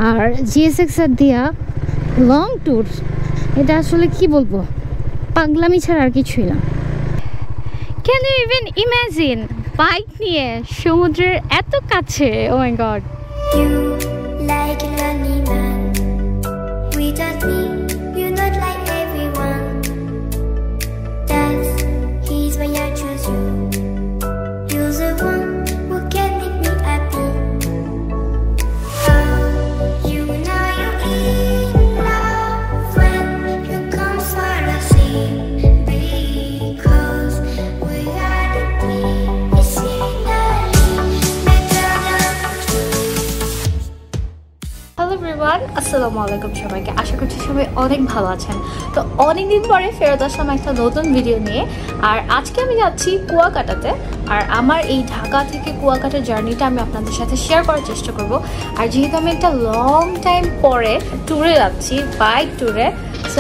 আর GSXR দিয়া long tour, এটা আসলে কি বলবো, পাগলামি ছাড়া আর কিছুই না। Can you even imagine bike নিয়ে সমুদ্রের এত কাছে? Oh my god. আসসালামু আলাইকুম সবাইকে, আশা করছি সবাই অনেক ভালো আছেন। তো অনেকদিন পরে ফেরত আসলাম একটা নতুন ভিডিও নিয়ে। আর আজকে আমি যাচ্ছি কুয়াকাটাতে। আর আমার এই ঢাকা থেকে কুয়াকাটার জার্নিটা আমি আপনাদের সাথে শেয়ার করার চেষ্টা করব। আর যেহেতু আমি একটা লং টাইম পরে ট্যুরে যাচ্ছি, বাইক ট্যুরে, সো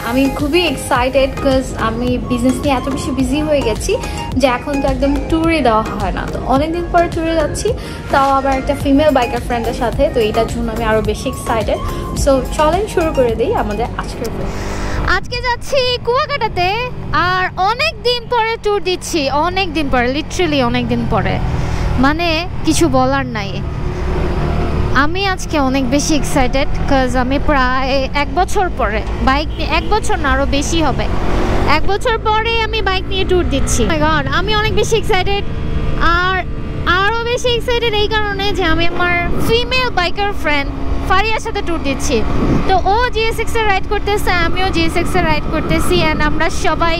আমি খুবই এক্সাইটেড, বিকজ আমি বিজনেস নিয়ে এত বেশি বিজি হয়ে গেছি যে এখন তো একদম ট্যুরে দেওয়া হয় না। তো অনেকদিন পরে ট্যুরে যাচ্ছি, তাও আবার একটা ফিমেল বাইকার ফ্রেন্ডের সাথে, তো এইটার জন্য আমি আরও বেশি এক্সাইটেড। সো চলেন শুরু করে দিই আমাদের আজকের ব্লগ। আজকে যাচ্ছি কুয়াকাটাতে, আর অনেক দিন পরে ট্যুর দিচ্ছি, অনেক দিন পরে, লিটারালি অনেক দিন পরে, মানে কিছু বলার নাই। আমি আজকে অনেক বেশি এক্সাইটেড, বিকজ আমি প্রায় 1 বছর পরে বাইক নিয়ে, 1 বছর না আরও বেশি হবে, 1 বছর পরে আমি বাইক নিয়ে ট্যুর দিচ্ছি। আমি অনেক বেশি এক্সাইটেড, আর আরও বেশি এক্সাইটেড এই কারণে যে আমি আমার ফিমেল বাইকার ফ্রেন্ড ফারিয়ার সাথে ট্যুর দিচ্ছি। তো ও জিএসএক্সে রাইড করতেছে, আমিও জিএসএক্সে রাইড করতেছি, অ্যান্ড আমরা সবাই,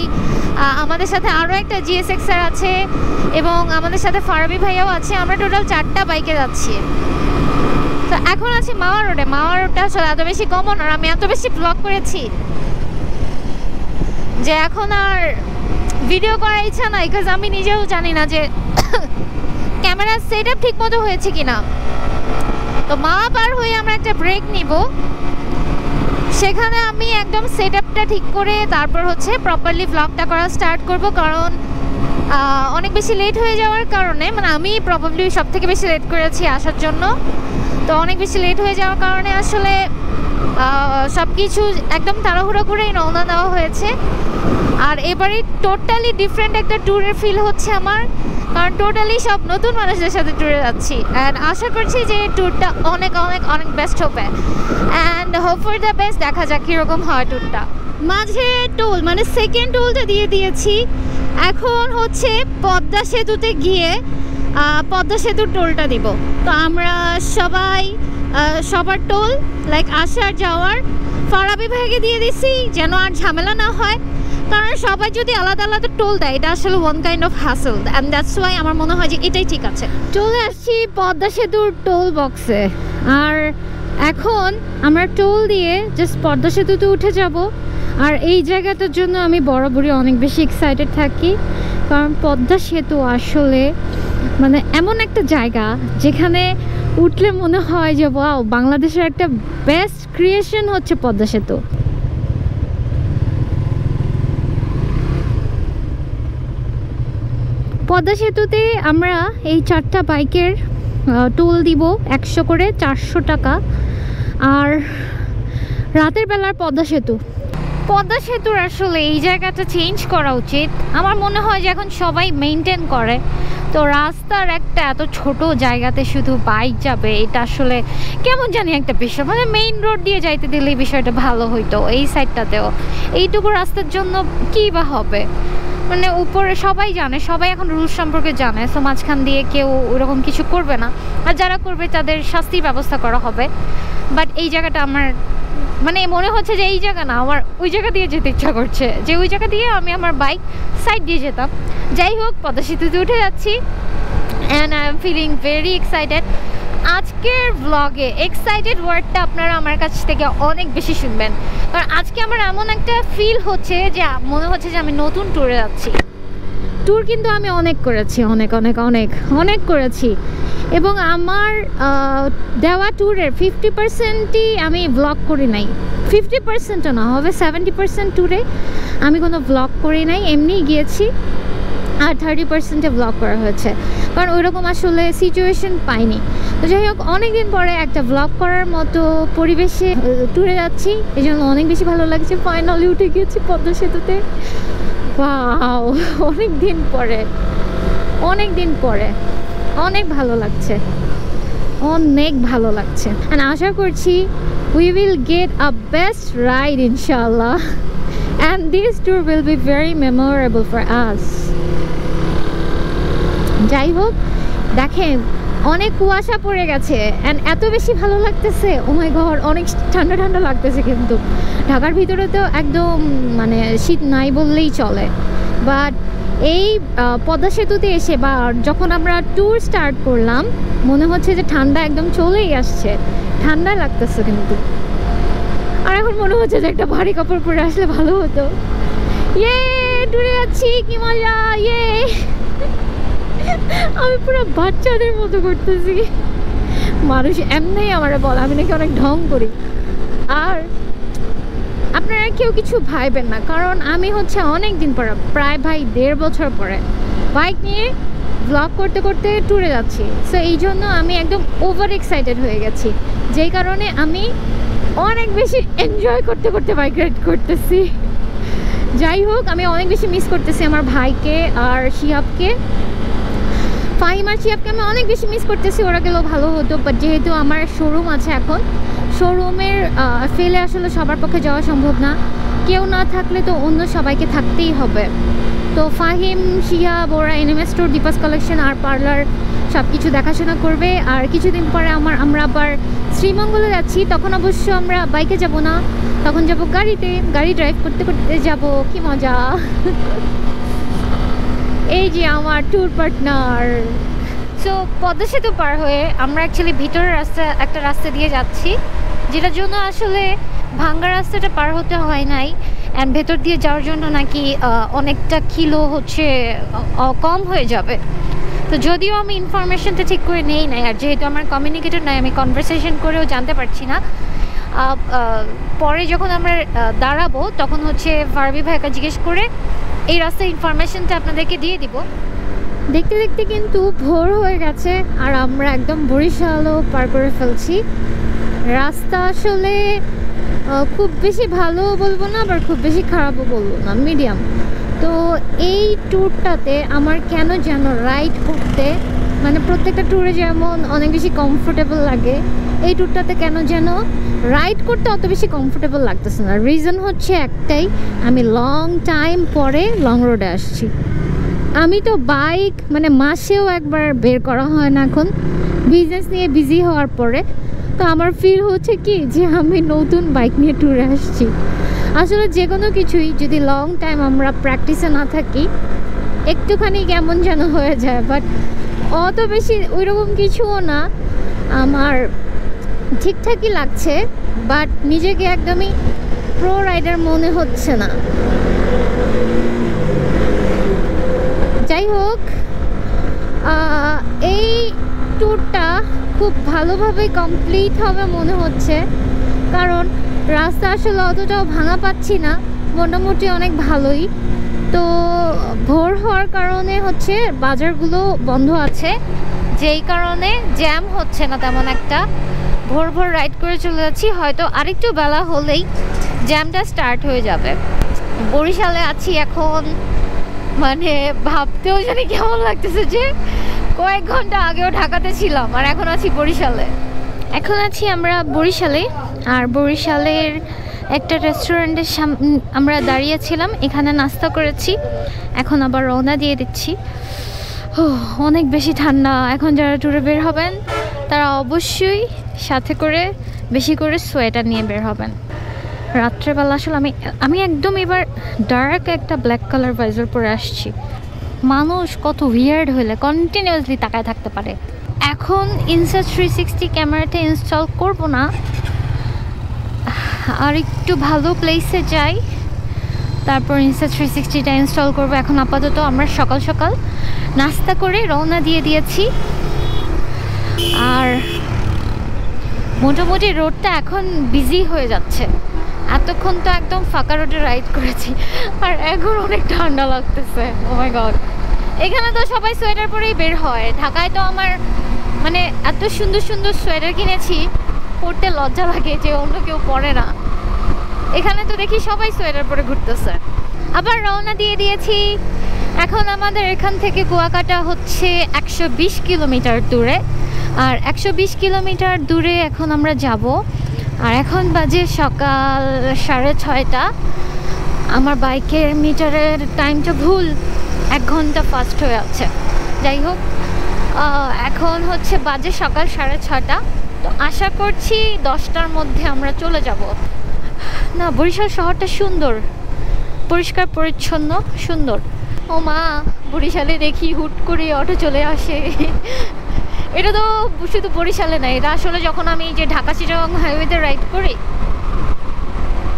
আমাদের সাথে আরও একটা জিএসএক্সার আছে এবং আমাদের সাথে ফারাবি ভাইয়াও আছে। আমরা টোটাল 4টা বাইকে যাচ্ছি। তো এখন আছি মাওয়া রোডে। মাওয়া রোডটা আসলে এত বেশি কমন, আর আমি এত বেশি ব্লগ করেছি যে এখন আর ভিডিও করার ইচ্ছা নাই, বিকজ আমি নিজেও জানি না যে ক্যামেরার সেট আপ ঠিক মতো হয়েছে কিনা। তো মাওয়া পার হয়ে আমরা একটা ব্রেক নিব, সেখানে আমি একদম সেট আপটা ঠিক করে তারপর হচ্ছে প্রপারলি ব্লগটা করা স্টার্ট করব। কারণ অনেক বেশি লেট হয়ে যাওয়ার কারণে, মানে আমি প্রবাবলি সব থেকে বেশি লেট করেছি আসার জন্য। তো অনেক বেশি লেট হয়ে যাওয়ার কারণে আসলে সব কিছু একদম তাড়াহুড়ো করেই রওনা দেওয়া হয়েছে। আর এবারে টোটালি ডিফারেন্ট একটা ট্যুরের ফিল হচ্ছে আমার, কারণ টোটালি সব নতুন মানুষদের সাথে ট্যুরে যাচ্ছি। অ্যান্ড আশা করছি যে ট্যুরটা অনেক অনেক অনেক বেস্ট হবে, and hope for the best. দেখা যাক কীরকম হয় ট্যুরটা। মাঝে টোল, মানে সেকেন্ড টোলটা দিয়ে দিয়েছি, এখন হচ্ছে পদ্মা সেতুতে গিয়ে পদ্মা সেতুর টোলটা দিব। তো আমরা সবাই সবার টোল, লাইক আসার যাওয়ার, ফারাবি ভাইকে দিয়ে দিছি যেন আর ঝামেলা না হয়। কারণ সবাই যদি আলাদা আলাদা টোল দেয়, এটা আসলে one kind of hassle, and that's why আমার মনে হয় যে এটাই ঠিক আছে। চলে আসছি পদ্মা সেতুর টোল বক্সে, আর এখন আমরা টোল দিয়ে জাস্ট পদ্মা সেতুতে উঠে যাব। আর এই জায়গাটার জন্য আমি বরাবরই অনেক বেশি এক্সাইটেড থাকি, কারণ পদ্মা সেতু আসলে মানে এমন একটা জায়গা যেখানে উঠলে মনে হয় যে ওয়াও, বাংলাদেশের একটা বেস্ট ক্রিয়েশন হচ্ছে পদ্মা সেতু। পদ্মা সেতুতে আমরা এই 4টা বাইকের টোল দিব 100 করে, 400 টাকা। আর রাতের বেলার পদ্মা সেতুর আসলে এই জায়গাটা চেঞ্জ করা উচিত। আমার মনে হয় যে এখন সবাই মেনটেন করে, তো রাস্তার একটা এত ছোট জায়গাতে শুধু বাইক যাবে, এটা আসলে কেমন জানি একটা বিষয়। মানে মেইন রোড দিয়ে যাইতে দিলে এই বিষয়টা ভালো হইতো, এই সাইডটাতেও এইটুকু রাস্তার জন্য কী বা হবে। মানে উপরে সবাই জানে, সবাই এখন রুলস সম্পর্কে জানে, সো মাঝখান দিয়ে কেউ ওরকম কিছু করবে না, আর যারা করবে তাদের শাস্তির ব্যবস্থা করা হবে। বাট এই জায়গাটা আমার মানে মনে হচ্ছে যে এই জায়গা না, আমার ওই জায়গা দিয়ে যেতে ইচ্ছা করছে, যে ওই জায়গা দিয়ে আমি আমার বাইক সাইড দিয়ে যেতাম। যাই হোক, পদ্মা সেতুতে উঠে যাচ্ছি, and I am feeling very excited. আজকের ব্লগে এক্সাইটেড ওয়ার্ডটা আপনারা আমার কাছ থেকে অনেক বেশি শুনবেন, কারণ আজকে আমার এমন একটা ফিল হচ্ছে যে মনে হচ্ছে যে আমি নতুন ট্যুরে যাচ্ছি। ট্যুর কিন্তু আমি অনেক করেছি, অনেক অনেক অনেক অনেক করেছি, এবং আমার দেওয়া ট্যুরের 50%ই আমি ব্লগ করি নাই। 50%ও না, হবে 70% ট্যুরে আমি কোনো ব্লগ করি নাই, এমনিই গিয়েছি। আর 30%-এ ব্লগ করা হয়েছে, কারণ ওইরকম আসলে সিচুয়েশন পাইনি। তো যাই হোক, অনেকদিন পরে একটা ব্লগ করার মতো পরিবেশে ট্যুরে যাচ্ছি, এই জন্য অনেক বেশি ভালো লাগছে। ফাইনালি উঠে গিয়েছি পদ্মা সেতুতে। ওয়াও, অনেক দিন পরে অনেক ভালো লাগছে, অনেক ভালো লাগছে। আর আশা করছি we will get a best ride inshallah and this tour will be very memorable for us. যাই হোক, দেখেন অনেক কুয়াশা পড়ে গেছে এন্ড এত বেশি ভালো লাগতেছে। ও মাই গড, অনেক ঠান্ডা ঠান্ডা লাগতেছে, কিন্তু ঢাকার ভিতরে তো একদম মানে শীত নাই বললেই চলে। বাট এই পদ্মা সেতুতে এসে বা যখন আমরা ট্যুর স্টার্ট করলাম, মনে হচ্ছে যে ঠান্ডা একদম চলেই আসছে, ঠান্ডা লাগতেছে কিন্তু। আর এখন মনে হচ্ছে যে একটা ভারী কাপড় পরে আসলে ভালো হতো। ইয়ে, ট্যুরে যাচ্ছি, কি মজা! ইয়ে, আমি পুরো বাচ্চাদের মতো করতেছি। মানুষ এমনি আমার বলে আমি নাকি অনেক ঢং করি। আর আপনারা কেউ কিছু ভাইবেন না, কারণ আমি হচ্ছে অনেক দিন পরে, প্রায় 1.5 বছর পরে বাইক নিয়ে ব্লগ করতে করতে ট্যুরে যাচ্ছি। সো এই জন্য আমি একদম ওভার এক্সাইটেড হয়ে গেছি, যেই কারণে আমি অনেক বেশি এনজয় করতে করতে বাইক রাইড করতেছি। যাই হোক, আমি অনেক বেশি মিস করতেছি আমার ভাইকে আর শিহাবকে। ফাহিম আর শিহাবকে আমি অনেক বেশি মিস করতেছি, ওরা গেলেও ভালো হতো। বাট যেহেতু আমার শোরুম আছে এখন, শোরুমের ফেলে আসলে সবার পক্ষে যাওয়া সম্ভব না। কেউ না থাকলে তো অন্য সবাইকে থাকতেই হবে। তো ফাহিম, শিহাব ওরা এনএমএস স্টোর, দীপাস কালেকশন আর পার্লার সব কিছু দেখাশোনা করবে। আর কিছুদিন পরে আমরা আবার শ্রীমঙ্গলে যাচ্ছি। তখন অবশ্য আমরা বাইকে যাব না, তখন যাব গাড়িতে, গাড়ি ড্রাইভ করতে করতে যাব। কি মজা! এই যে আমার ট্যুর পার্টনার। সো পদ্মা সেতু পার হয়ে আমরা অ্যাকচুয়ালি ভিতরের একটা রাস্তা দিয়ে যাচ্ছি, যেটার জন্য আসলে ভাঙ্গা রাস্তাটা পার হতে হয় নাই। অ্যান্ড ভেতর দিয়ে যাওয়ার জন্য নাকি অনেকটা কিলো হচ্ছে কম হয়ে যাবে। তো যদিও আমি ইনফরমেশনটা ঠিক করে নেই নাই, আর যেহেতু আমার কমিউনিকেটর নাই, আমি কনভারসেশন করেও জানতে পারছি না। পরে যখন আমরা দাঁড়াবো তখন হচ্ছে ফারবি ভাইকে জিজ্ঞেস করে এই রাস্তার ইনফরমেশনটা আপনাদেরকে দিয়ে দিব। দেখতে দেখতে কিন্তু ভোর হয়ে গেছে আর আমরা একদম বরিশালও পার করে ফেলছি। রাস্তা আসলে খুব বেশি ভালো বলবো না, আবার খুব বেশি খারাপও বলবো না, মিডিয়াম। তো এই ট্যুরটাতে আমার কেন যেন রাইড করতে, মানে প্রত্যেকটা ট্যুরে যেমন অনেক বেশি কমফোর্টেবল লাগে, এই ট্যুরটাতে কেন যেন রাইড করতে অত বেশি কমফোর্টেবল লাগতেছে না। রিজন হচ্ছে একটাই, আমি লং টাইম পরে লং রোডে আসছি। আমি তো বাইক মানে মাসেও একবার বের করা হয় না এখন, বিজনেস নিয়ে বিজি হওয়ার পরে। তো আমার ফিল হচ্ছে কি যে আমি নতুন বাইক নিয়ে ট্যুরে আসছি। আসলে যে কোনো কিছুই যদি লং টাইম আমরা প্র্যাকটিসে না থাকি, একটুখানি কেমন যেন হয়ে যায়। বাট অত বেশি ওইরকম কিছুও না, আমার ঠিকঠাকই লাগছে। বাট নিজেকে একদমই প্রো রাইডার মনে হচ্ছে না। যাই হোক, এই ট্যুরটা খুব ভালোভাবে কমপ্লিট হবে মনে হচ্ছে, কারণ রাস্তা আসলে অতটাও ভাঙা পাচ্ছি না, মোটামুটি অনেক ভালোই। তো ভোর হওয়ার কারণে হচ্ছে বাজারগুলো বন্ধ আছে, যেই কারণে জ্যাম হচ্ছে না তেমন একটা। ভোর ভোর রাইড করে চলে যাচ্ছি, হয়তো আরেকটু বেলা হলেই জ্যামটা স্টার্ট হয়ে যাবে। বরিশালে আছি এখন, মানে ভাবতেও জানি কেমন লাগতেছে যে কয়েক ঘন্টা আগেও ঢাকাতে ছিলাম আর এখন আছি বরিশালে। এখন আছি আমরা বরিশালে, আর বরিশালের একটা রেস্টুরেন্টের সামনে আমরা দাঁড়িয়েছিলাম, এখানে নাস্তা করেছি, এখন আবার রওনা দিয়ে দিচ্ছি। অনেক বেশি ঠান্ডা। এখন যারা ট্যুরে বের হবেন তারা অবশ্যই সাথে করে বেশি করে সোয়েটার নিয়ে বের হবেন। রাত্রেবেলা আসলে আমি একদম এবার ডার্ক একটা ব্ল্যাক কালার ভাইজার পরে আসছি। মানুষ কত উইয়ার্ড হলে কন্টিনিউয়াসলি তাকায় থাকতে পারে। এখন ইনসা 360 ক্যামেরাটা ইনস্টল করব না, আর একটু ভালো প্লেসে যাই, তারপর ইনসা 360টা ইনস্টল করব। এখন আপাতত আমরা সকাল সকাল নাস্তা করে রওনা দিয়ে দিয়েছি, আর মোটামুটি রোডটা এখন বিজি হয়ে যাচ্ছে। এতক্ষণ তো একদম ফাঁকা রোডে রাইড করেছি, আর এখন অনেক ঠান্ডা লাগতেছে। ও মাই গড, এখানে তো সবাই সোয়েটার পরেই বের হয়, ঢাকায় তো আমার মানে এত সুন্দর সুন্দর সোয়েটার কিনেছি, পরতে লজ্জা লাগে যে অন্য কেউ পরে না। এখানে তো দেখি সবাই সোয়েটার পরে ঘুরতেছে। আবার রওনা দিয়ে দিয়েছি। এখন আমাদের এখান থেকে কুয়াকাটা হচ্ছে 120 কিলোমিটার দূরে, আর 120 কিলোমিটার দূরে এখন আমরা যাব। আর এখন বাজে সকাল 6:30। আমার বাইকের মিটারের টাইমটা ভুল, 1 ঘন্টা ফাস্ট হয়ে আছে। যাই হোক, এখন হচ্ছে বাজে সকাল 6:30। তো আশা করছি 10টার মধ্যে আমরা চলে যাব। না, বরিশাল শহরটা সুন্দর, পরিষ্কার পরিচ্ছন্ন, সুন্দর। ও মা, বরিশালে দেখি হুট করে অটো চলে আসে। এটা তো শুধু বরিশালে না, এটা আসলে যখন আমি যে ঢাকা চিটাগাং হাইওয়েতে রাইড করি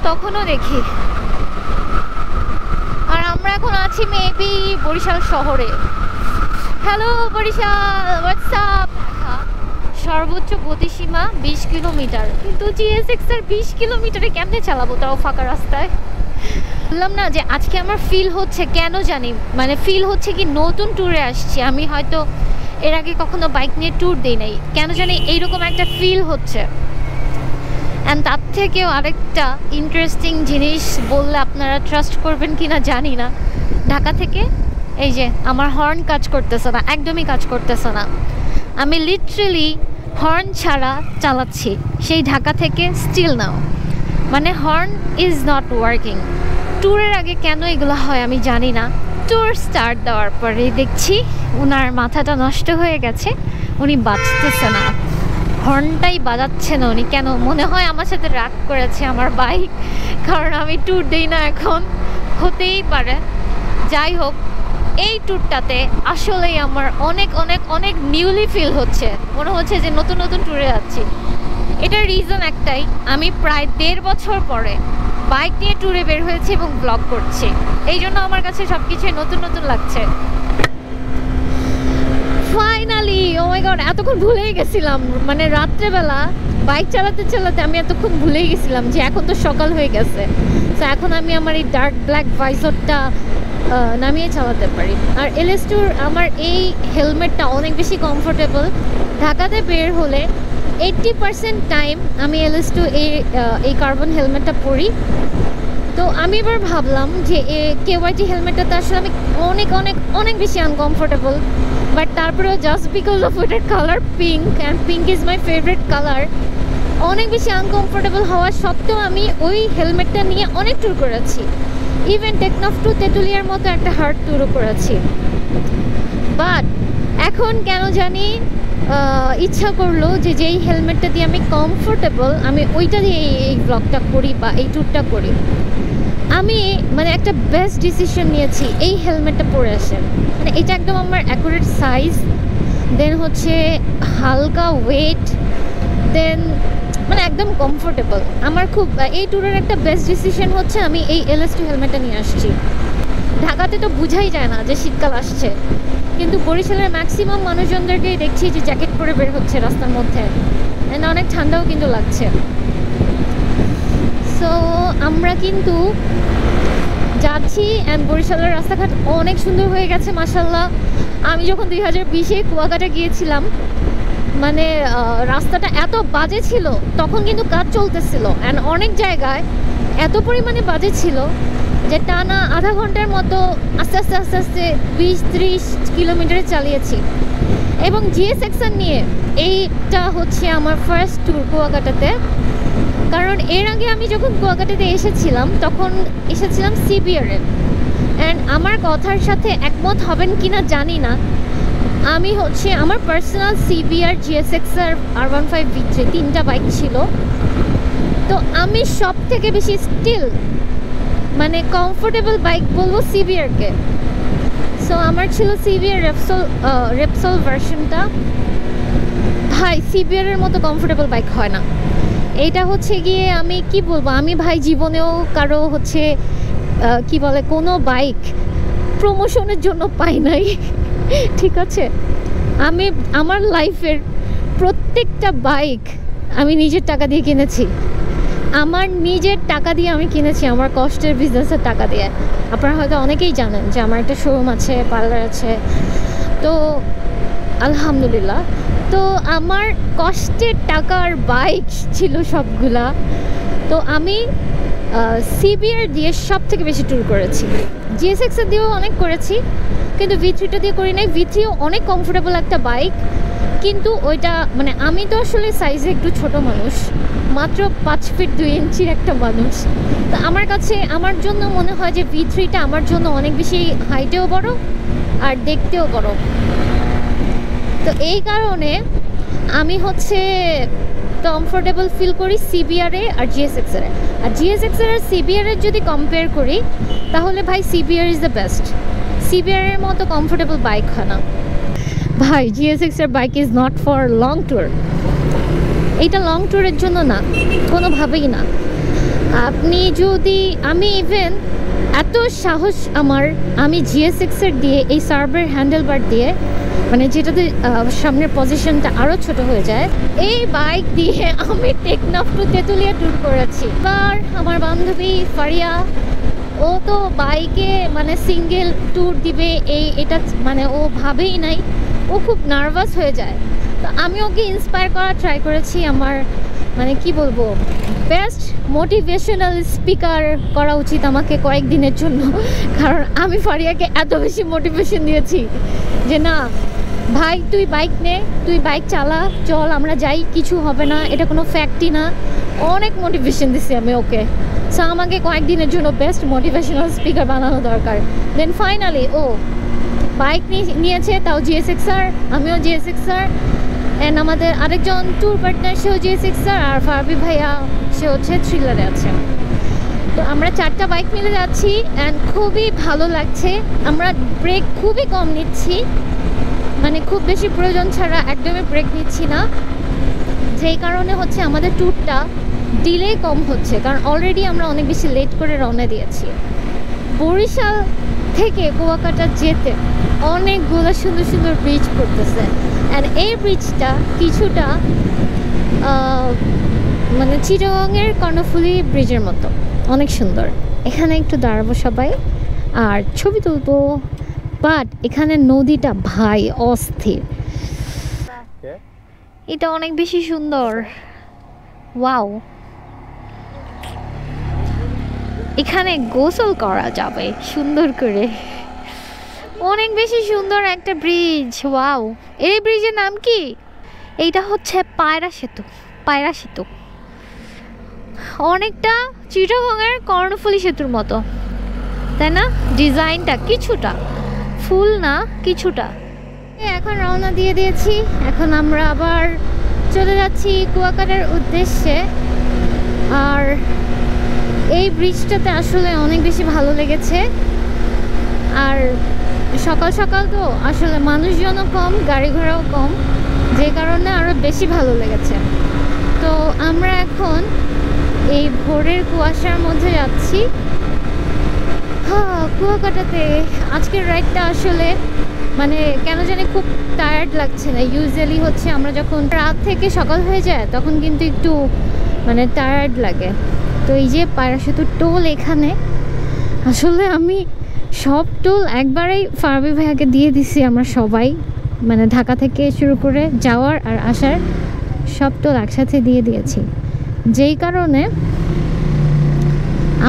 তখনও দেখি। আর আমরা এখন আছি মেবি বরিশাল শহরে। Hello Barishal, WhatsApp. সর্বোচ্চ গতিসীমা 20 কিলোমিটার, কিন্তু GSX এর 20 কিলোমিটারে কেমনে চালাবো, তাও ফাঁকা রাস্তায়। বললাম না যে আজকে আমার ফিল হচ্ছে, কেন জানি, মানে ফিল হচ্ছে কি নতুন ট্যুরে আসছি। আমি হয়তো এর আগে কখনো বাইক নিয়ে ট্যুর দিই নাই, কেন জানি এইরকম একটা ফিল হচ্ছে। অ্যান্ড তার থেকেও আরেকটা ইন্টারেস্টিং জিনিস বললে আপনারা ট্রাস্ট করবেন কি না জানি না। ঢাকা থেকে এই যে আমার হর্ন কাজ করতেছে না, একদমই কাজ করতেছে না। আমি লিটারেলি হর্ন ছাড়া চালাচ্ছি সেই ঢাকা থেকে স্টিল নাও, মানে হর্ন ইজ নট ওয়ার্কিং। ট্যুরের আগে কেন এগুলো হয় আমি জানি না। ট্যুর স্টার্ট দেওয়ার পরে দেখছি ওনার মাথাটা নষ্ট হয়ে গেছে, উনি বাজতেছে না, হর্নটাই বাজাচ্ছে না উনি। কেন? মনে হয় আমার সাথে রাগ করেছে আমার বাইক, কারণ আমি ট্যুর দিই না এখন, হতেই পারে। যাই হোক, এই ট্যুরটাতে আসলেই আমার অনেক অনেক অনেক নিউলি ফিল হচ্ছে, মনে হচ্ছে যে নতুন নতুন ট্যুরে যাচ্ছি। এটার রিজন একটাই, আমি প্রায় 1.5 বছর পরে বাইক নিয়ে ট্যুরে বের হয়েছি এবং ব্লগ করছি, এই জন্য আমার কাছে সব কিছুই নতুন নতুন লাগছে। ফাইনালি, ও মাই গড, এতক্ষণ ভুলেই গেছিলাম, মানে রাত্রেবেলা বাইক চালাতে চালাতে আমি এতক্ষণ ভুলেই গেছিলাম যে এখন তো সকাল হয়ে গেছে। তো এখন আমি আমার এই ডার্ক ব্ল্যাক ভাইজরটা নামিয়ে চালাতে পারি। আর LS2 আমার এই হেলমেটটা অনেক বেশি কমফোর্টেবল। ঢাকাতে বের হলে 80% টাইম আমি LS2 এই কার্বন হেলমেটটা পরি। তো আমি এবার ভাবলাম যে KYT হেলমেটটাতে আসলে আমি অনেক অনেক অনেক বেশি আনকমফোর্টেবল, বাট তারপরেও জাস্ট বিকজ অফ ওটার colour pink, and pink is my favourite colour, অনেক বেশি আনকমফোর্টেবল হওয়া সত্ত্বেও আমি ওই হেলমেটটা নিয়ে অনেক ট্যুর করেছি। ইভেন টেকনাফ টু তেঁতুলিয়ার মতো একটা হার্ড ট্যুরও করেছি। বাট এখন কেন জানি ইচ্ছা করলো যে যেই হেলমেটটা দিয়ে আমি কমফোর্টেবল, আমি ওইটা দিয়ে এই ব্লগটা করি বা এই ট্যুরটা করি। আমি মানে একটা বেস্ট ডিসিশন নিয়েছি এই হেলমেটটা পরে আসে, মানে এটা একদম আমার অ্যাকুরেট সাইজ, দেন হচ্ছে হালকা ওয়েট, দেন মানে একদম কমফোর্টেবল। আমার খুব এই ট্যুরের একটা বেস্ট ডিসিশন হচ্ছে আমি এই LS2 হেলমেটটা নিয়ে আসছি। ঢাকাতে তো বোঝাই যায় না যে শীতকাল আসছে, কিন্তু বরিশালের ম্যাক্সিমাম মানুষজনদেরকেই দেখছি যে জ্যাকেট পরে বের হচ্ছে রাস্তার মধ্যে, এন্ড অনেক ঠান্ডাও কিন্তু লাগছে। সো আমরা কিন্তু যাচ্ছি, অ্যান্ড বরিশালের রাস্তাঘাট অনেক সুন্দর হয়ে গেছে মাশাল্লাহ। আমি যখন 2020-এ কুয়াকাটা গিয়েছিলাম, মানে রাস্তাটা এত বাজে ছিল, তখন কিন্তু কাজ চলতেছিল, অ্যান্ড অনেক জায়গায় এত পরিমাণে বাজে ছিল যে টানা আধা ঘন্টার মতো আস্তে আস্তে আস্তে আস্তে 20-30 কিলোমিটারে চালিয়েছি। এবং GSX নিয়ে এইটা হচ্ছে আমার ফার্স্ট ট্যুর কুয়াকাটাতে, কারণ এর আগে আমি যখন কুয়াকাটাতে এসেছিলাম তখন এসেছিলাম CBR-এ। অ্যান্ড আমার কথার সাথে একমত হবেন কি না জানি না, আমি হচ্ছে আমার পার্সোনাল CBR, GSX আর R15 V3 তিনটা বাইক ছিল। তো আমি সব থেকে বেশি স্টিল মানে কমফোর্টেবল বাইক বলবো CBR-কে। সো আমার ছিল CBR রেপসল ভার্সনটা। ভাই, CBR-এর মতো কমফোর্টেবল বাইক হয় না। এটা হচ্ছে গিয়ে আমি কি বলবো, আমি ভাই জীবনেও কারো হচ্ছে কি বলে কোনো বাইক প্রমোশনের জন্য পাই নাই, ঠিক আছে? আমি আমার লাইফের প্রত্যেকটা বাইক আমি নিজের টাকা দিয়ে কিনেছি, আমার নিজের টাকা দিয়ে আমি কিনেছি, আমার কষ্টের বিজনেসের টাকা দিয়ে। আপনারা হয়তো অনেকেই জানেন যে আমার একটা শোরুম আছে, পার্লার আছে। তো আলহামদুলিল্লাহ, তো আমার কষ্টের টাকার বাইক ছিল সবগুলা। তো আমি সিবিআর দিয়ে সব থেকে বেশি ট্যুর করেছি। জিএসএক্সের দিয়েও অনেক করেছি, কিন্তু V3টা দিয়ে করি নাই। V3ও অনেক কমফোর্টেবল একটা বাইক, কিন্তু ওইটা মানে আমি তো আসলে সাইজে একটু ছোট মানুষ, মাত্র 5 ফিট 2 ইঞ্চির একটা মানুষ। তো আমার কাছে আমার জন্য মনে হয় যে V3টা আমার জন্য অনেক বেশি হাইটেও বড় আর দেখতেও বড়। তো এই কারণে আমি হচ্ছে কমফোর্টেবল ফিল করি সিবিআরে আর জিএসএক্সের। আর জিএসএক্সের আর সিবিআরের যদি কম্পেয়ার করি তাহলে ভাই সিবিআর ইজ দ্য বেস্ট। সিবিআরের মতো কমফোর্টেবল বাইক হয় না ভাই। জিএসএক্সের bike is not for long tour. এইটা লং ট্যুরের জন্য না, কোনোভাবেই না। আপনি যদি আমি ইভেন এত সাহস আমার, আমি জিএসএক্সের দিয়ে এই সার্ভের হ্যান্ডেলবার দিয়ে মানে যেটাতে সামনের পজিশনটা আরও ছোট হয়ে যায়, এই বাইক দিয়ে আমি টেকনাফ টু তেঁতুলিয়া ট্যুর করেছি। এবার আমার বান্ধবী ফারিয়া, ও তো বাইকে মানে সিঙ্গেল ট্যুর দিবে এটা মানে ও ভাবেই নাই, ও খুব নার্ভাস হয়ে যায়। তো আমি ওকে ইন্সপায়ার করার ট্রাই করেছি। আমার মানে কি বলবো, বেস্ট মোটিভেশনাল স্পিকার করা উচিত আমাকে কয়েকদিনের জন্য, কারণ আমি ফারিয়াকে এত বেশি মোটিভেশন দিয়েছি যে না ভাই তুই বাইক নে, তুই বাইক চালা, চল আমরা যাই, কিছু হবে না, এটা কোনো ফ্যাক্টই না। অনেক মোটিভেশন দিছি আমি ওকে। সো আমাকে কয়েকদিনের জন্য বেস্ট মোটিভেশনাল স্পিকার বানানো দরকার। দেন ফাইনালি ও বাইক নিয়েছে, তাও জিএসএক্সআর, আমিও জিএসএক্সআর, অ্যান্ড আমাদের আরেকজন ট্যুর পার্টনার সেও জিএসএক্সআর, আর ফারবি ভাইয়া সে হচ্ছে থ্রিলারে আছে। তো আমরা 4টা বাইক মিলে যাচ্ছি অ্যান্ড খুবই ভালো লাগছে। আমরা ব্রেক খুবই কম নিচ্ছি, মানে খুব বেশি প্রয়োজন ছাড়া একদমই ব্রেক নিচ্ছি না, যেই কারণে হচ্ছে আমাদের ট্যুরটা ডিলে কম হচ্ছে, কারণ অলরেডি আমরা অনেক বেশি লেট করে রওনা দিয়েছি। বরিশাল থেকে কুয়াকাটা যেতে অনেকগুলো সুন্দর সুন্দর ব্রিজ পড়তেছে, অ্যান্ড এই ব্রিজটা কিছুটা মানে চিটাগংয়ের কর্ণফুলী ব্রিজের মতো, অনেক সুন্দর। এখানে একটু দাঁড়াবো সবাই আর ছবি তুলবো, বাট এখানে নদীটা ভাই অস্থির, এটা অনেক বেশি সুন্দর। ওয়াও, এখানে গোসল করা যাবে সুন্দর করে, অনেক বেশি সুন্দর একটা ব্রিজ। ওয়াও, এই ব্রিজের নাম কি? এইটা হচ্ছে পায়রা সেতু। পায়রা সেতু অনেকটা চিটাগংয়ের কর্ণফুলী সেতুর মতো, তাই না? ডিজাইনটা কিছুটা, ফুল না কিছুটা। এখন রওনা দিয়ে দিয়েছি, এখন আমরা আবার চলে যাচ্ছি কুয়াকাটার উদ্দেশ্যে। আর এই ব্রিজটাতে আসলে অনেক বেশি ভালো লেগেছে, আর সকাল সকাল তো আসলে মানুষজনও কম, গাড়ি ঘোড়াও কম, যে কারণে আরও বেশি ভালো লেগেছে। তো আমরা এখন এই ভোরের কুয়াশার মধ্যে যাচ্ছি কুয়াকাটাতে। আজকের রাইডটা আসলে মানে কেন জানি খুব টায়ার্ড লাগছে না। ইউজুয়ালি হচ্ছে আমরা যখন রাত থেকে সকাল হয়ে যায় তখন কিন্তু একটু মানে টায়ার্ড লাগে। তো এই যে পায়রা সেতুর টোল, এখানে আসলে আমি সব টোল একবারেই ফারবি ভাইয়াকে দিয়ে দিছি। আমরা সবাই মানে ঢাকা থেকে শুরু করে যাওয়ার আর আসার সব টোল একসাথে দিয়ে দিয়েছি, যেই কারণে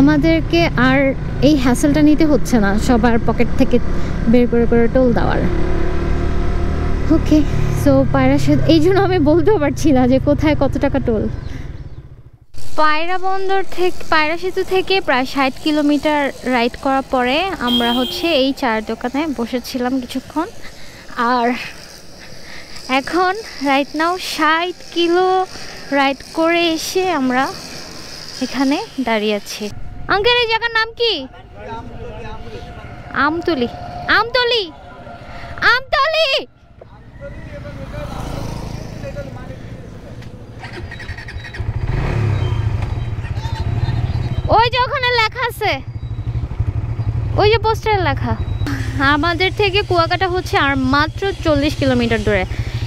আমাদেরকে আর এই হ্যাসেলটা নিতে হচ্ছে না সবার পকেট থেকে বের করে করে টোল দেওয়ার। ওকে, সো পায়রা সেতু, এই জন্য আমি বলতেও পারছি না যে কোথায় কত টাকা টোল। পায়রা বন্দর থেকে, পায়রা সেতু থেকে প্রায় 60 কিলোমিটার রাইড করার পরে আমরা হচ্ছে এই চায়ের দোকানে বসেছিলাম কিছুক্ষণ। আর এখন রাইট নাও 60 কিলো রাইড করে এসে আমরা এখানে দাঁড়িয়ে আছি। আঙ্কেল এই জায়গার নাম কি? আমতলি। আমতলি, আমতলি। ওই যে ওখানে লেখা আছে, ওই যে পোস্টারে লেখা। আমাদের থেকে কুয়াকাটা হচ্ছে আর মাত্র 40 কিলোমিটার দূরে,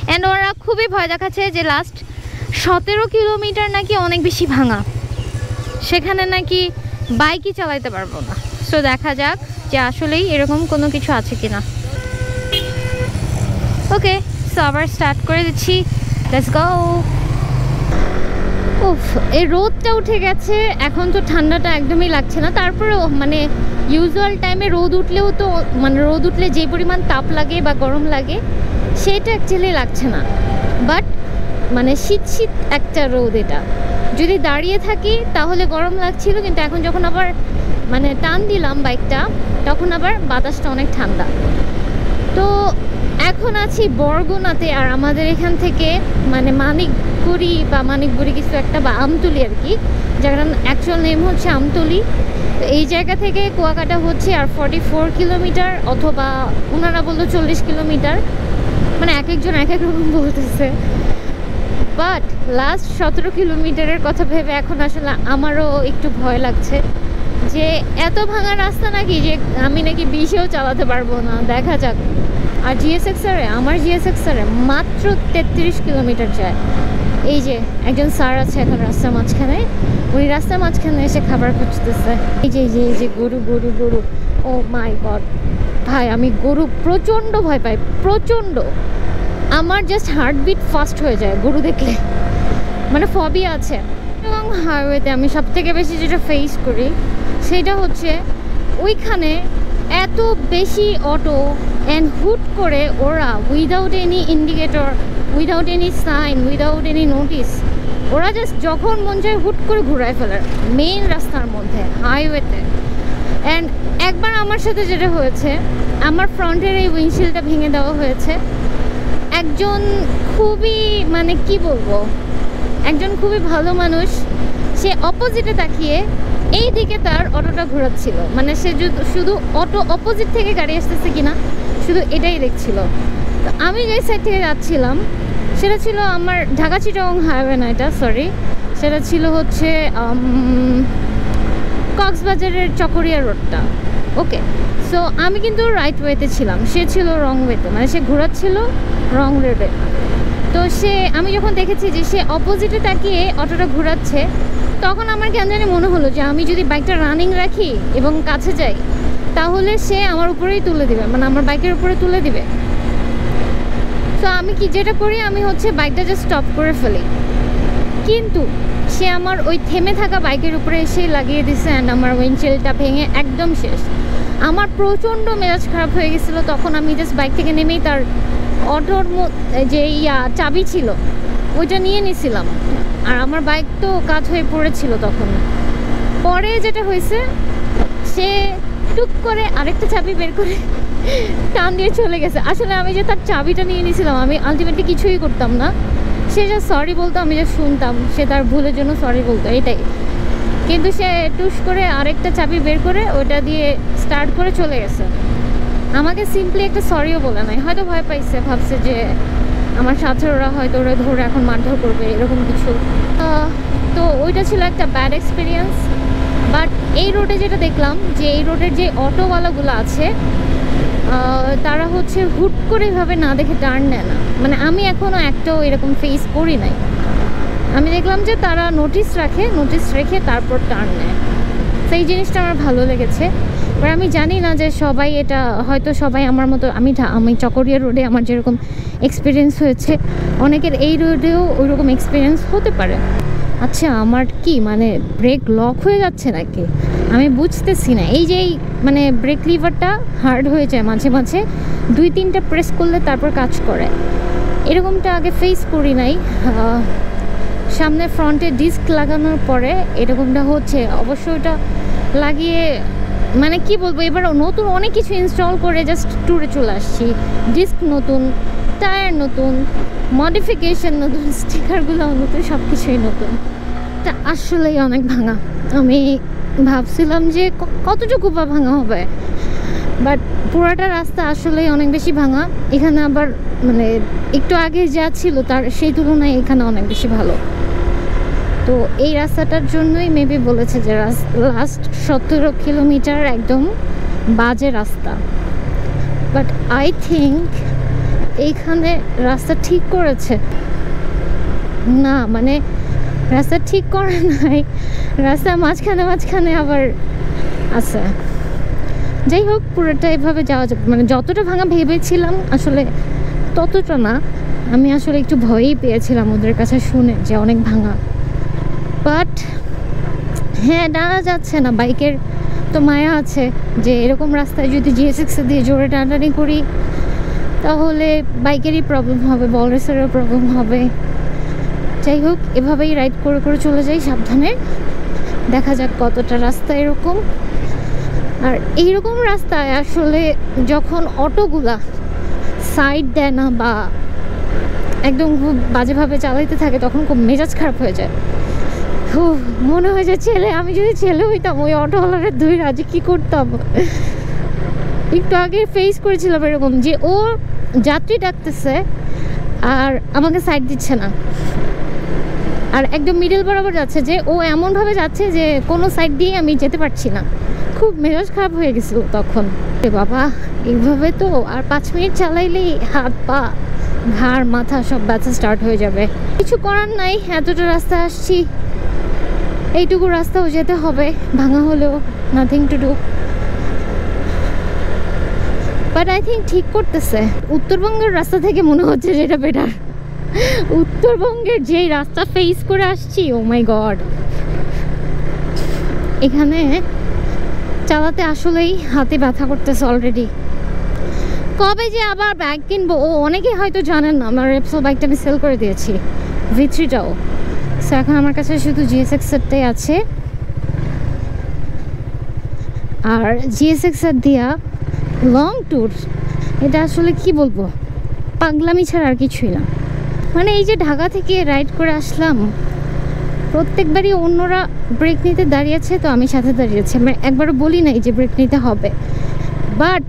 অ্যান্ড ওরা খুবই ভয় দেখাচ্ছে যে লাস্ট 17 কিলোমিটার নাকি অনেক বেশি ভাঙা, সেখানে নাকি বাইকই চালাইতে পারবো না। সো তো দেখা যাক যে আসলেই এরকম কোনো কিছু আছে কিনা। ওকে, সো আবার স্টার্ট করে দিচ্ছি, লেটস গো। উফ, এই রোদটা উঠে গেছে, এখন তো ঠান্ডাটা একদমই লাগছে না। তারপরেও মানে ইউজুয়াল টাইমে রোদ উঠলেও তো মানে রোদ উঠলে যে পরিমাণ তাপ লাগে বা গরম লাগে সেটা অ্যাকচুয়ালি লাগছে না, বাট মানে শীত শীত একটা রোদ। এটা যদি দাঁড়িয়ে থাকি তাহলে গরম লাগছিল, কিন্তু এখন যখন আবার মানে টান দিলাম বাইকটা তখন আবার বাতাসটা অনেক ঠান্ডা। তো এখন আছি বরগুনাতে, আর আমাদের এখান থেকে মানে মানিকগুড়ি বা মানিকগুড়ি কিছু একটা বা আমতলি আর কি, জায়গাটার অ্যাকচুয়াল নেম হচ্ছে আমতলি। তো এই জায়গা থেকে কুয়াকাটা হচ্ছে আর 44 কিলোমিটার, অথবা ওনারা বললো 40 কিলোমিটার, মানে এক একজন এক এক রকম বলতেছে। বাট লাস্ট 17 কিলোমিটারের কথা ভেবে এখন আসলে আমারও একটু ভয় লাগছে যে এত ভাঙা রাস্তা নাকি যে আমি নাকি 20-এও চালাতে পারবো না, দেখা যাক। আর আমার জিএসএক্সআরে মাত্র 33 কিলোমিটার যায়। এই যে একজন স্যার আছে এখন রাস্তার মাঝখানে, উনি রাস্তার মাঝখানে এসে খাবার খুঁজতেছে। এই যে গরু গরু গরু, ও মাই গড ভাই, আমি গরু প্রচণ্ড ভয় পাই, প্রচণ্ড। আমার জাস্ট হার্টবিট ফাস্ট হয়ে যায় গরু দেখলে, মানে ফবিয়া আছে। এবং হাইওয়েতে আমি সব থেকে বেশি যেটা ফেস করি সেটা হচ্ছে ওইখানে এত বেশি অটো, অ্যান্ড হুট করে ওরা without any indicator, without any sign, without any notice, ওরা জাস্ট যখন মন চায় হুট করে ঘুরায় ফেলার মেইন রাস্তার মধ্যে, হাইওয়েতে। অ্যান্ড একবার আমার সাথে যেটা হয়েছে, আমার ফ্রন্টের এই উইন্ডশিল্ডটা ভেঙে দেওয়া হয়েছে। একজন খুবই মানে কি বলবো, একজন খুবই ভালো মানুষ, সে অপোজিটে তাকিয়ে এই দিকে তার অটোটা ঘোরাচ্ছিল, মানে সে শুধু অটো অপোজিট থেকে গাড়ি আসতেছে কিনা শুধু এটাই দেখছিল। তো আমি যেই সাইড থেকে যাচ্ছিলাম সেটা ছিল আমার ঢাকা চিটাগং হাইওয়ে না, এটা সরি, সেটা ছিল হচ্ছে কক্সবাজারের চকরিয়া রোডটা। ওকে, সো আমি কিন্তু রাইট ওয়েতে ছিলাম, সে ছিল রং ওয়েতে, মানে সে ঘোরাচ্ছিল রং রোডে। তো আমি যখন দেখেছি যে সে অপোজিটে তাকিয়ে অটোটা ঘোরাচ্ছে, তখন আমার কেন জানি মনে হলো যে আমি যদি বাইকটা রানিং রাখি এবং কাছে যাই তাহলে সে আমার উপরেই তুলে দিবে, মানে আমার বাইকের উপরে তুলে দিবে। তো আমি যেটা করি, আমি হচ্ছে বাইকটা জাস্ট স্টপ করে ফেলি, কিন্তু সে আমার ওই থেমে থাকা বাইকের উপরে এসে লাগিয়ে দিছে, অ্যান্ড আমার উইন্ডশিল্ডটা ভেঙে একদম শেষ। আমার প্রচণ্ড মেজাজ খারাপ হয়ে গেছিলো। তখন আমি জাস্ট বাইক থেকে নেমেই তার অটোর যে চাবি ছিল ওইটা নিয়ে নিছিলাম, আর আমার বাইক তো কাজ হয়ে পড়েছিল তখন। পরে যেটা হয়েছে, সে টুক করে আরেকটা চাবি বের করে টান দিয়ে চলে গেছে। আসলে আমি যে তার চাবিটা নিয়ে নিয়েছিলাম, আমি আলটিমেটলি কিছুই করতাম না, সে যা সরি বলতো আমি যা শুনতাম, সে তার ভুলের জন্য সরি বলতো, এটাই। কিন্তু সে টুস করে আরেকটা চাবি বের করে ওটা দিয়ে স্টার্ট করে চলে গেছে। আমাকে সিম্পলি একটা সরিও বলে নাই, হয়তো ভয় পাইছে, ভাবছে যে আমার সাথে ওরা হয়তো ওরা ধরে এখন মারধর করবে, এরকম কিছু। তো ওইটা ছিল একটা ব্যাড এক্সপিরিয়েন্স। বাট এই রোডে যেটা দেখলাম, যে এই রোডের যে অটোওয়ালাগুলো আছে তারা হচ্ছে হুট করে এভাবে না দেখে টার্ন নেয় না, মানে আমি এখনও একটাও এরকম ফেস করি নাই। আমি দেখলাম যে তারা নোটিশ রেখে তারপর টার্ন নেয়, সেই জিনিসটা আমার ভালো লেগেছে। এবার আমি জানি না যে সবাই এটা, হয়তো সবাই আমার মতো, আমি চকরিয়া রোডে আমার যেরকম এক্সপিরিয়েন্স হয়েছে, অনেকের এই রোডেও ওইরকম এক্সপিরিয়েন্স হতে পারে। আচ্ছা, আমার কি মানে ব্রেক লক হয়ে যাচ্ছে নাকি আমি বুঝতেছি না। এই যে মানে ব্রেক লিভারটা হার্ড হয়ে যায় মাঝে মাঝে, 2-3টা প্রেস করলে তারপর কাজ করে, এরকমটা আগে ফেস করি নাই। সামনে ফ্রন্টে ডিস্ক লাগানোর পরে এরকমটা হচ্ছে। অবশ্য এটা লাগিয়ে মানে কি বলবো, এবার নতুন অনেক কিছু ইনস্টল করে জাস্ট ট্যুরে চলে আসছি। ডিস্ক নতুন, টায়ার নতুন, মডিফিকেশন নতুন, স্টিকারগুলো নতুন, সব কিছুই নতুন। এটা আসলেই অনেক ভাঙা। আমি ভাবছিলাম যে কতটুকু বা ভাঙা হবে, বাট পুরাটা রাস্তা আসলেই অনেক বেশি ভাঙা। এখানে আবার মানে একটু আগে যা ছিল তার সেই তুলনায় এখানে অনেক বেশি ভালো। তো এই রাস্তাটার জন্যই মেবি বলেছে যে লাস্ট 17 কিলোমিটার একদম বাজে রাস্তা। বাট আই থিঙ্ক এইখানে রাস্তা ঠিক করেছে না, মানে রাস্তা ঠিক করে নাই, রাস্তা মাঝখানে আবার আছে। যাই হোক, পুরোটা এভাবে যাওয়া যাবে, মানে যতটা ভাঙা ভেবেছিলাম আসলে ততটা না। আমি আসলে একটু ভয়ই পেয়েছিলাম ওদের কাছে শুনে যে অনেক ভাঙা, বাট হ্যাঁ টানা যাচ্ছে না। বাইকের তো মায়া আছে যে এরকম রাস্তায় যদি GSX দিয়ে জোরে টানাটানি করি তাহলে বাইকেরই প্রবলেম হবে, বলরেসেরও প্রবলেম হবে। যাই হোক, এভাবেই রাইড করে করে চলে যাই সাবধানে। দেখা যাক কতটা রাস্তা এরকম। আর এইরকম রাস্তায় আসলে যখন অটোগুলা সাইড দেয় না বা একদম খুব বাজেভাবে চালাইতে থাকে তখন খুব মেজাজ খারাপ হয়ে যায়। খুব মনে হয় যে আমি যদি ছেলে হইতাম ওই অটোওয়ালারে ধরে আজ কি করতাম। একটু আগে ফেস করেছিলাম এরকম যে ও যাত্রী ডাকতেছে আর আমাকে সাইড দিচ্ছে না, আর একদম মিডল বরাবর যাচ্ছে, যে ও এমনভাবে যাচ্ছে যে কোনো সাইড দিয়ে আমি যেতে পারছি না। খুব মেজাজ খারাপ হয়ে গেছিল তখন। বাবা এইভাবে তো আর 5 মিনিট চালাইলেই হাত পা ঘাড় মাথা সব ব্যথা স্টার্ট হয়ে যাবে। কিছু করার নাই, এতটা রাস্তা আসছি, এইটুকু রাস্তাও যেতে হবে, ভাঙা হলেও nothing to do. But I think ঠিক করতেছে। উত্তরবঙ্গের রাস্তা থেকে মনে হচ্ছে যে এটা বেটার। উত্তরবঙ্গের যেই রাস্তা ফেস করে আসছি, ও মাই গড, এখানে চালাতে আসলেই হাতে ব্যথা করতেছে অলরেডি। কবে যে আবার বাইক কিনবো, ও অনেকে হয়তো জানেন না আমার রেপসল বাইকটা আমি সেল করে দিয়েছি, V3টাও। সো এখন আমার কাছে শুধু GSX সেটটাই আছে। আর GSX সেট দিয়া লং ট্যুর, এটা আসলে কি বলবো, পাগলামি ছাড়া আর কিছুই না। মানে এই যে ঢাকা থেকে রাইড করে আসলাম, প্রত্যেকবারই অন্যরা ব্রেক নিতে দাঁড়িয়েছে তো আমি সাথে দাঁড়িয়েছি, আমি একবারও বলি নাই যে ব্রেক নিতে হবে। বাট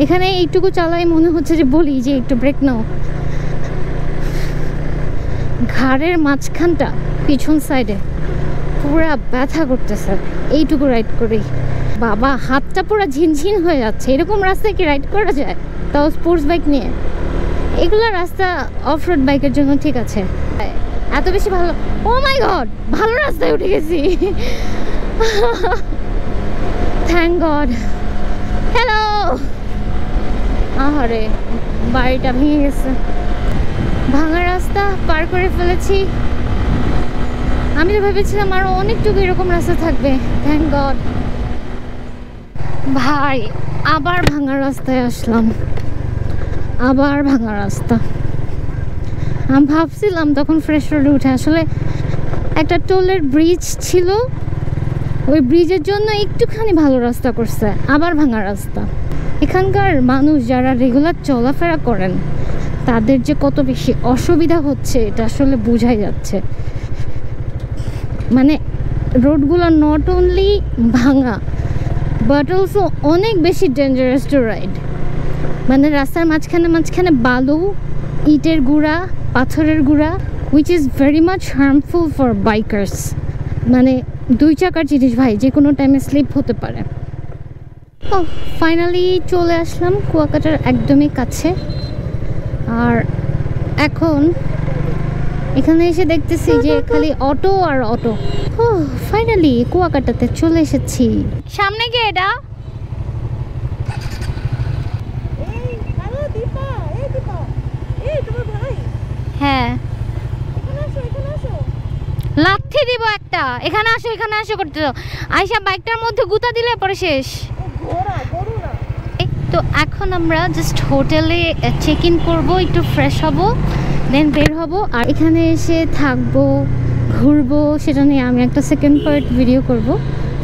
এখানে এইটুকু চালাই মনে হচ্ছে যে বলি যে একটু ব্রেক নাও। ঘাড়ের মাঝখানটা পিছন সাইডে পুরা ব্যথা করতেছে এইটুকু রাইড করেই। বাবা হাতটা পুরো ঝিনঝিন হয়ে যাচ্ছে। এরকম রাস্তায় কি রাইড করা যায়, তাও স্পোর্টস বাইক নিয়ে? এগুলো রাস্তা অফ রোড বাইকের জন্য ঠিক আছে, এত বেশি ভালো। ও মাই গড, ভালো রাস্তায় উঠে গেছি। Thank god. হ্যালো, আহারে বাড়িটা ভেঙে গেছে। ভাঙা রাস্তা পার করে ফেলেছি। আমি তো ভেবেছিলাম আরো অনেকটুকু এরকম রাস্তা থাকবে। Thank god. ভাই আবার ভাঙা রাস্তায় আসলাম, আবার ভাঙা রাস্তা। আমি ভাবছিলাম তখন ফ্রেশ রোডে উঠে, আসলে একটা টোলের ব্রিজ ছিল, ওই ব্রিজের জন্য একটুখানি ভালো রাস্তা করছে, আবার ভাঙা রাস্তা। এখানকার মানুষ যারা রেগুলার চলাফেরা করেন তাদের যে কত বেশি অসুবিধা হচ্ছে এটা আসলে বোঝাই যাচ্ছে। মানে রোডগুলো নট অনলি ভাঙা বাট অলসো অনেক বেশি ডেঞ্জারাস টু রাইড। মানে রাস্তার মাঝখানে বালু, ইটের গুঁড়া, পাথরের গুঁড়া, which is very much harmful for bikers. মানে 2 চাকার জিনিস ভাই, যে কোনো টাইমে স্লিপ হতে পারে। ও ফাইনালি চলে আসলাম কুয়াকাটার একদমই কাছে। আর এখন এখানে এসে দেখতেছি যে খালি অটো আর অটো। ও ফাইনালি কুয়াকাটাতে চলে এসেছি। সামনে কি এটা? হ্যাঁ, লাথি দিব একটা। এখানে আসো করতে দাও। আয়শা বাইকটার মধ্যে গুতা দিলে পরে শেষ। তো এখন আমরা জাস্ট হোটেলে চেক ইন করবো, একটু ফ্রেশ হব, দেন বের হব। আর এখানে এসে থাকবো, ঘুরবো, সেটা নিয়ে আমি একটা সেকেন্ড পার্ট ভিডিও করব।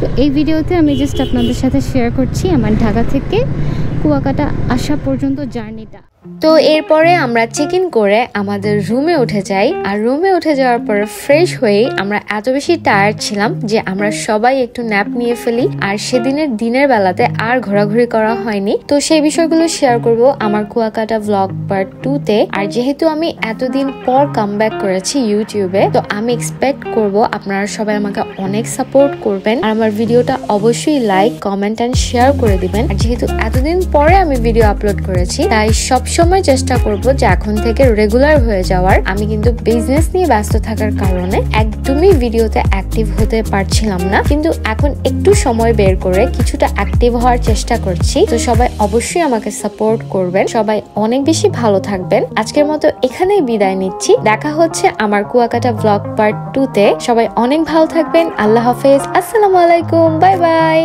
তো এই ভিডিওতে আমি জাস্ট আপনাদের সাথে শেয়ার করছি আমার ঢাকা থেকে কুয়াকাটা আসা পর্যন্ত জার্নিটা। তো এরপরে আমরা চেক ইন করে আমাদের রুমে উঠে যাই। আর রুমে উঠে যাওয়ার পরে ফ্রেশ হয়ে আমরা এত বেশি টায়ার্ড ছিলাম যে আমরা সবাই একটু ন্যাপ নিয়ে ফেলি। আর দিনের বেলাতে আর ঘোরাঘুরি করা হয়নি। তো সেই বিষয়গুলো শেয়ার করব আমার কুয়াকাটা ব্লগ পার্ট 2-তে। আর যেহেতু আমি এতদিন পর কামব্যাক করেছি ইউটিউবে, তো আমি এক্সপেক্ট করব আপনারা সবাই আমাকে অনেক সাপোর্ট করবেন আর আমার ভিডিওটা অবশ্যই লাইক, কমেন্ট এন্ড শেয়ার করে দিবেন। আর যেহেতু এতদিন পরে আমি ভিডিও আপলোড করেছি, তাই সব সবসময় চেষ্টা করব যে এখন থেকে রেগুলার হয়ে যাওয়ার। আমি কিন্তু বিজনেস নিয়ে ব্যস্ত থাকার কারণে একদমই ভিডিওতে অ্যাক্টিভ হতে পারছিলাম না, কিন্তু এখন একটু সময় বের করে কিছুটা অ্যাক্টিভ হওয়ার চেষ্টা করছি। তো সবাই অবশ্যই আমাকে সাপোর্ট করবেন, সবাই অনেক বেশি ভালো থাকবেন। আজকের মতো এখানেই বিদায় নিচ্ছি, দেখা হচ্ছে আমার কুয়াকাটা ব্লগ পার্ট 2 তে। সবাই অনেক ভালো থাকবেন, আল্লাহ হাফেজ, আসসালামু আলাইকুম, বাই বাই।